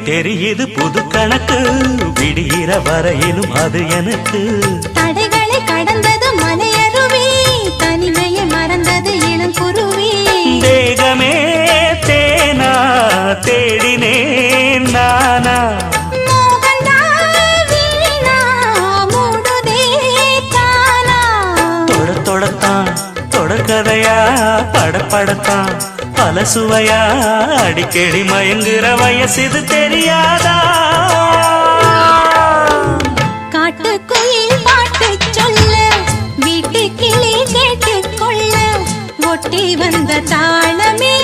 தெரியுது புது கணக்கு விடுகிற வரையிலும் அது எனக்கு தடைகளை கடந்தது மலையருவி தனிமையை மறந்தது இளங்குருவி தேகமே தேனா தேடினேன் நானா தொடத்தான் தொடர்கதையா படப்படத்தான் பல சுவையா அடிக்கடி மயங்குற வயசு தெரியாதா காட்டுக்குயில் பாட்டு சொல்ல வீட்டு கிளி கேட்டுக்கொள்ள ஒட்டி வந்த தாளமே